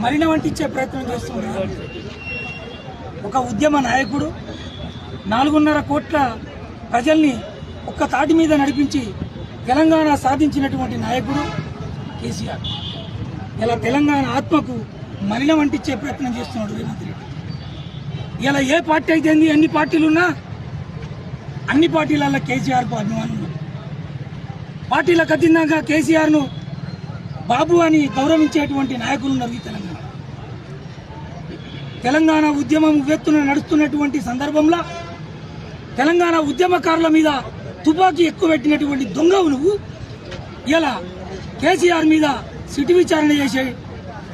మరిన వంటించే ప్రయత్నం చేస్తున్నారు. ఒక ఉద్యమ నాయకుడు 4.5 కోట్ల ప్రజల్ని ఒక్క తాటి మీద నడిపించి తెలంగాణ సాధించినటువంటి నాయకుడు కేసీఆర్. ఇలా తెలంగాణ ఆత్మకు మరిన వంటించే ప్రయత్నం చేస్తున్నాడు రేవంత్ రెడ్డి. ఇలా ఏ పార్టీ అయితే ఎన్ని పార్టీలున్నా అన్ని పార్టీలలో కేసీఆర్కు అభిమానులు ఉన్నారు. పార్టీలకు అతీతంగా కేసీఆర్ను బాబు అని గౌరవించేటువంటి నాయకులు ఉన్నారు. ఈ తెలంగాణ ఉద్యమం ఉవ్వెత్తున నడుస్తున్నటువంటి సందర్భంలో తెలంగాణ ఉద్యమకారుల మీద తుపాకీ ఎక్కువ పెట్టినటువంటి దొంగవు నువ్వు ఇలా కేసీఆర్ మీద సిటీ విచారణ చేసే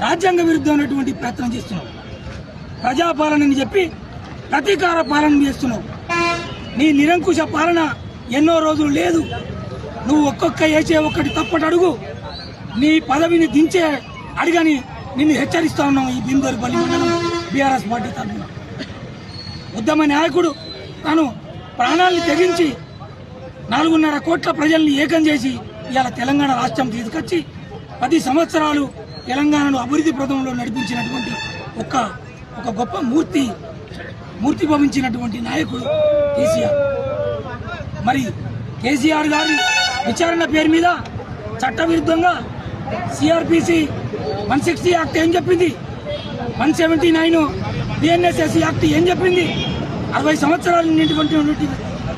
రాజ్యాంగ విరుద్ధమైనటువంటి ప్రయత్నం చేస్తున్నావు. ప్రజాపాలనని చెప్పి ప్రతీకార పాలన చేస్తున్నావు. నీ నిరంకుశ పాలన ఎన్నో రోజులు లేదు. నువ్వు ఒక్కొక్క వేసే ఒక్కటి తప్పటి అడుగు నీ పదవిని దించే అడిగని నిన్ను హెచ్చరిస్తా ఉన్నాం. ఈ భీమదోరిపల్లి మండలం బీఆర్ఎస్ పార్టీ తరఫున ఉద్యమ నాయకుడు తాను ప్రాణాలను తెగించి 4.5 కోట్ల ప్రజల్ని ఏకం చేసి ఇవాళ తెలంగాణ రాష్ట్రం తీసుకొచ్చి 10 సంవత్సరాలు తెలంగాణను అభివృద్ధి ప్రదంలో నడిపించినటువంటి ఒక గొప్ప మూర్తి భవించినటువంటి నాయకుడు కేసీఆర్. మరి కేసీఆర్ గారి విచారణ పేరు మీద చట్టవిరుద్ధంగా సిఆర్పిసి 160 యాక్ట్ ఏం చెప్పింది, 179 బిఎన్ఎస్ఎస్ యాక్ట్ ఏం చెప్పింది, 60 సంవత్సరాలు నిండినటువంటి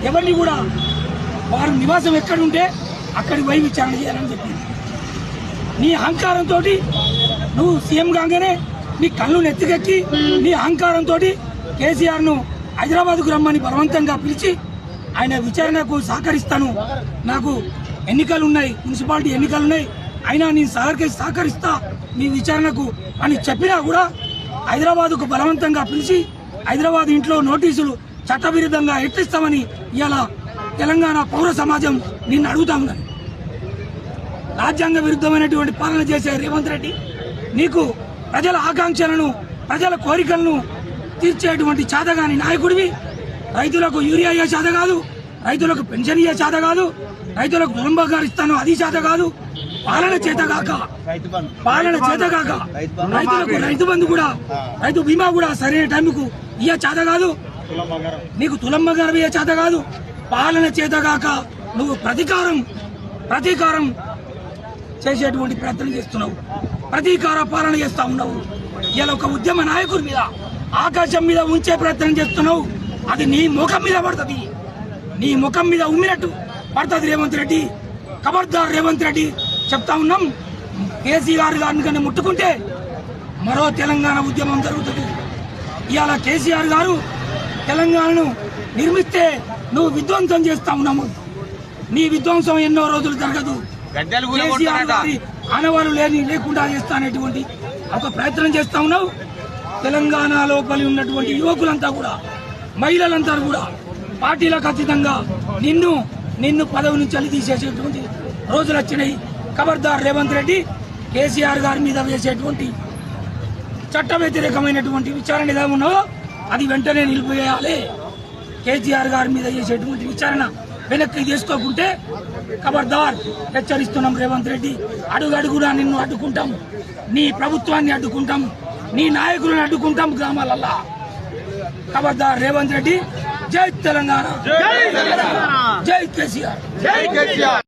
ఎవరిని కూడా వారు నివాసం ఎక్కడుంటే అక్కడికి పోయి విచారణ చేయాలని చెప్పింది. నీ అహంకారంతో నువ్వు సీఎం కాగానే నీ కళ్ళు నెత్తికెక్కి నీ అహంకారంతో కేసీఆర్ను హైదరాబాద్కు రమ్మని బలవంతంగా పిలిచి ఆయన విచారణకు సహకరిస్తాను, నాకు ఎన్నికలు ఉన్నాయి, మున్సిపాలిటీ ఎన్నికలు ఉన్నాయి, అయినా నేను సహకరిస్తా మీ విచారణకు అని చెప్పినా కూడా హైదరాబాద్కు బలవంతంగా పిలిచి హైదరాబాద్ ఇంట్లో నోటీసులు చట్టవిరుద్ధంగా ఎట్టిస్తామని ఇవాళ తెలంగాణ పౌర సమాజం నిన్ను అడుగుతా ఉన్నది. రాజ్యాంగ విరుద్ధమైనటువంటి పాలన చేసే రేవంత్ రెడ్డి నీకు ప్రజల ఆకాంక్షలను ప్రజల కోరికలను తీర్చేటువంటి చేతగాని నాయకుడివి. రైతులకు యూరియా అయ్యే చేత కాదు, రైతులకు పెన్షన్ ఇయ్యే చేత కాదు, రైతులకు దురంబగారు ఇస్తాను అది చేత కాదు, పాలన చేతగాక రైతులకు రైతు బంధు కూడా రైతు బీమా కూడా సరైన టైంకు ఇయ్యే చేత కాదు, నీకు తులమ్మగారు ఇయ్యే చేత కాదు, పాలన చేతగాక నువ్వు ప్రతీకారం చేసేటువంటి ప్రయత్నం చేస్తున్నావు, ప్రతీకార పాలన చేస్తా ఉన్నావు. ఇలా ఒక ఉద్యమ నాయకుడి మీద ఆకాశం మీద ఉంచే ప్రయత్నం చేస్తున్నావు. అది నీ ముఖం మీద పడుతుంది, నీ ముఖం మీద ఉమ్మినట్టు పడుతుంది రేవంత్ రెడ్డి. ఖబర్దార్ రేవంత్ రెడ్డి, చెప్తా ఉన్నాం. కేసీఆర్ గారిని కానీ ముట్టుకుంటే మరో తెలంగాణ ఉద్యమం జరుగుతుంది. ఇవాళ కేసీఆర్ గారు తెలంగాణను నిర్మిస్తే నువ్వు విధ్వంసం చేస్తా ఉన్నాము. నీ విధ్వంసం ఎన్నో రోజులు జరగదు. కేసీఆర్ గారి ఆనవాళ్ళు లేకుండా చేస్తానేటువంటి ఒక ప్రయత్నం చేస్తా ఉన్నావు. తెలంగాణ లోపలి ఉన్నటువంటి యువకులంతా కూడా మహిళలంతా కూడా పార్టీలకు అతీతంగా నిన్ను పదవి నుంచి అల్లి తీసేసేటువంటి రోజులు వచ్చినాయి. ఖబర్దార్ రేవంత్ రెడ్డి, కేసీఆర్ గారి మీద వేసేటువంటి చట్ట వ్యతిరేకమైనటువంటి విచారణ ఏదో ఉన్నదో అది వెంటనే నిలిపివేయాలి. కేసీఆర్ గారి మీద చేసేటువంటి విచారణ వెనక్కి తీసుకోకుంటే ఖబర్దార్ హెచ్చరిస్తున్నాం రేవంత్ రెడ్డి. అడుగడుగునా నిన్ను అడ్డుకుంటాం, నీ ప్రభుత్వాన్ని అడ్డుకుంటాం, నీ నాయకులను అడ్డుకుంటాం గ్రామాలల్లా. ఖబర్దార్ రేవంత్ రెడ్డి. జై తెలంగాణ, జై కేసీఆర్.